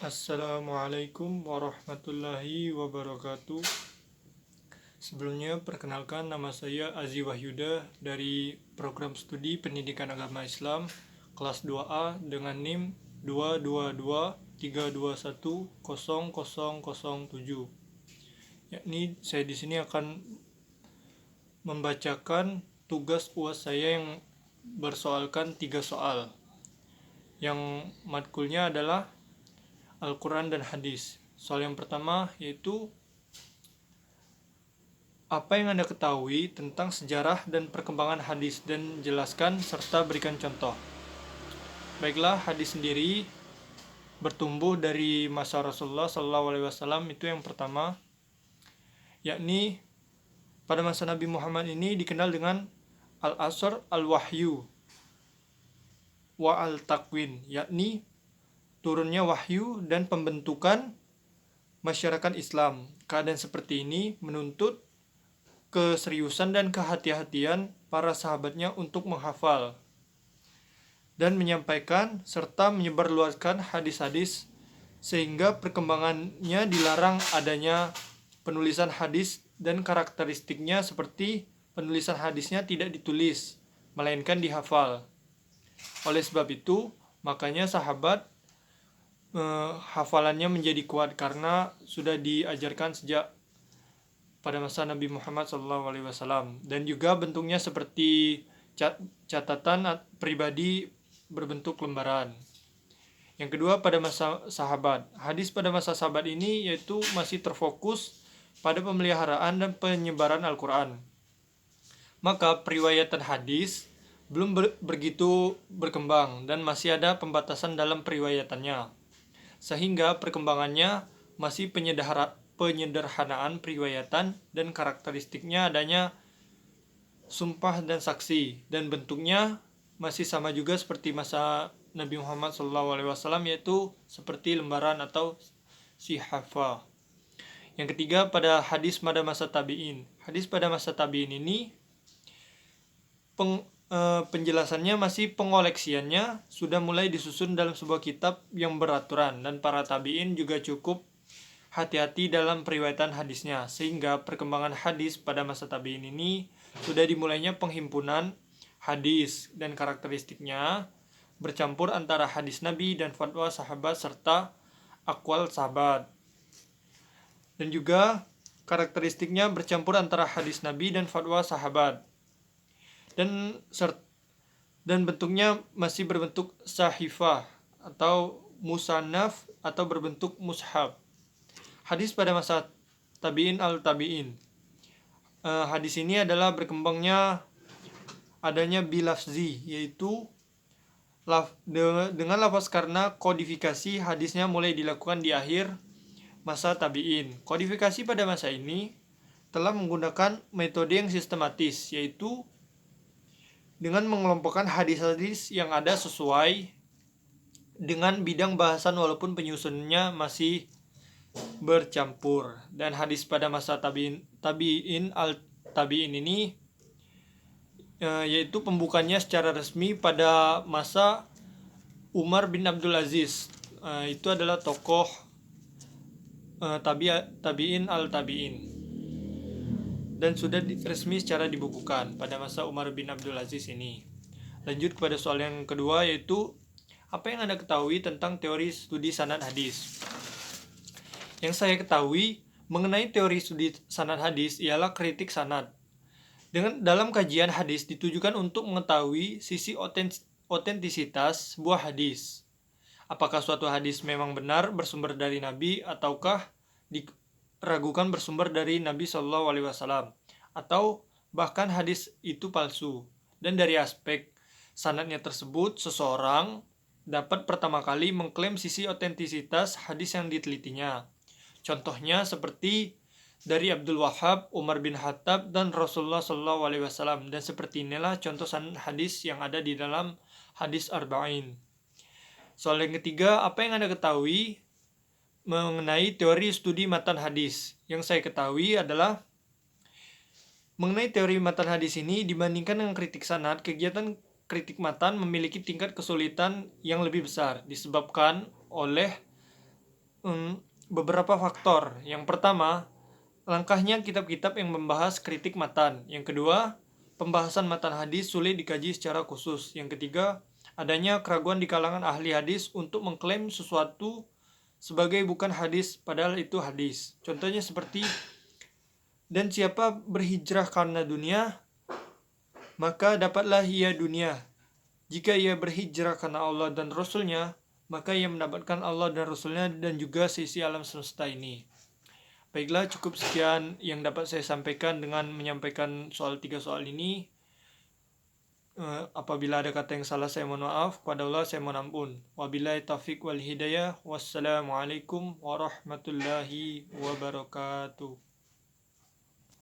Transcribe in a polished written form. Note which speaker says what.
Speaker 1: Assalamualaikum warahmatullahi wabarakatuh. Sebelumnya perkenalkan, nama saya Azi Wahyuda dari Program Studi Pendidikan Agama Islam kelas 2A dengan NIM 22232210007. Yakni saya di sini akan membacakan tugas UAS saya yang bersoalkan 3 soal. Yang matkulnya adalah Al-Quran dan Hadis. Soal yang pertama yaitu apa yang Anda ketahui tentang sejarah dan perkembangan hadis dan jelaskan serta berikan contoh. Baiklah, hadis sendiri bertumbuh dari masa Rasulullah SAW, itu yang pertama, yakni pada masa Nabi Muhammad ini dikenal dengan Al-Asr Al-Wahyu wa Al-Takwin, yakni turunnya wahyu dan pembentukan masyarakat Islam. Keadaan seperti ini menuntut keseriusan dan kehati-hatian para sahabatnya untuk menghafal dan menyampaikan serta menyebarluaskan hadis-hadis, sehingga perkembangannya dilarang adanya penulisan hadis dan karakteristiknya seperti penulisan hadisnya tidak ditulis, melainkan dihafal. Oleh sebab itu, makanya sahabat hafalannya menjadi kuat karena sudah diajarkan sejak pada masa Nabi Muhammad SAW, dan juga bentuknya seperti catatan pribadi berbentuk lembaran. Yang kedua, pada masa sahabat. Hadis pada masa sahabat ini yaitu masih terfokus pada pemeliharaan dan penyebaran Al-Quran. Maka periwayatan hadis belum begitu berkembang dan masih ada pembatasan dalam periwayatannya, sehingga perkembangannya masih penyederhanaan periwayatan dan karakteristiknya adanya sumpah dan saksi, dan bentuknya masih sama juga seperti masa Nabi Muhammad SAW, yaitu seperti lembaran atau sihafah. Yang ketiga, pada hadis pada masa tabi'in. Hadis pada masa tabi'in ini penjelasannya masih pengoleksiannya sudah mulai disusun dalam sebuah kitab yang beraturan, dan para tabi'in juga cukup hati-hati dalam periwayatan hadisnya, sehingga perkembangan hadis pada masa tabi'in ini sudah dimulainya penghimpunan hadis dan karakteristiknya bercampur antara hadis Nabi dan fatwa sahabat serta aqwal sahabat, dan juga karakteristiknya bercampur antara hadis Nabi dan fatwa sahabat, dan bentuknya masih berbentuk sahifah atau musannaf atau berbentuk mushaf. Hadis pada masa tabi'in al-tabi'in. Hadis ini adalah berkembangnya adanya bilafzi, yaitu dengan lafaz, karena kodifikasi hadisnya mulai dilakukan di akhir masa tabi'in. Kodifikasi pada masa ini telah menggunakan metode yang sistematis, yaitu dengan mengelompokkan hadis-hadis yang ada sesuai dengan bidang bahasan walaupun penyusunnya masih bercampur. Dan hadis pada masa tabi'in al-tabi'in ini yaitu pembukanya secara resmi pada masa Umar bin Abdul Aziz. Itu adalah tokoh tabi'in al-tabi'in, dan sudah resmi secara dibukukan pada masa Umar bin Abdul Aziz ini. Lanjut kepada soal yang kedua, yaitu apa yang Anda ketahui tentang teori studi sanad hadis. Yang saya ketahui mengenai teori studi sanad hadis ialah kritik sanad. Dalam kajian hadis ditujukan untuk mengetahui sisi otentisitas sebuah hadis. Apakah suatu hadis memang benar bersumber dari Nabi, ataukah diragukan bersumber dari Nabi SAW, atau bahkan hadis itu palsu. Dan dari aspek sanadnya tersebut, seseorang dapat pertama kali mengklaim sisi otentisitas hadis yang ditelitinya. Contohnya seperti dari Abdul Wahhab, Umar bin Khattab, dan Rasulullah SAW. Dan seperti inilah contoh sanad hadis yang ada di dalam hadis Arba'in. Soal yang ketiga, apa yang Anda ketahui mengenai teori studi matan hadis? Yang saya ketahui adalah mengenai teori matan hadis ini, dibandingkan dengan kritik sanad, kegiatan kritik matan memiliki tingkat kesulitan yang lebih besar disebabkan oleh beberapa faktor. Yang pertama, langkahnya kitab-kitab yang membahas kritik matan. Yang kedua, pembahasan matan hadis sulit dikaji secara khusus. Yang ketiga, adanya keraguan di kalangan ahli hadis untuk mengklaim sesuatu sebagai bukan hadis padahal itu hadis. Contohnya seperti, dan siapa berhijrah karena dunia, maka dapatlah ia dunia. Jika ia berhijrah karena Allah dan Rasulnya, maka ia mendapatkan Allah dan Rasulnya dan juga sisi alam semesta ini. Baiklah, cukup sekian yang dapat saya sampaikan dengan menyampaikan tiga soal ini. Apabila ada kata yang salah, saya mohon maaf. Kepada Allah saya mohon ampun. Wabillahi taufiq wal hidayah. Wassalamualaikum warahmatullahi wabarakatuh.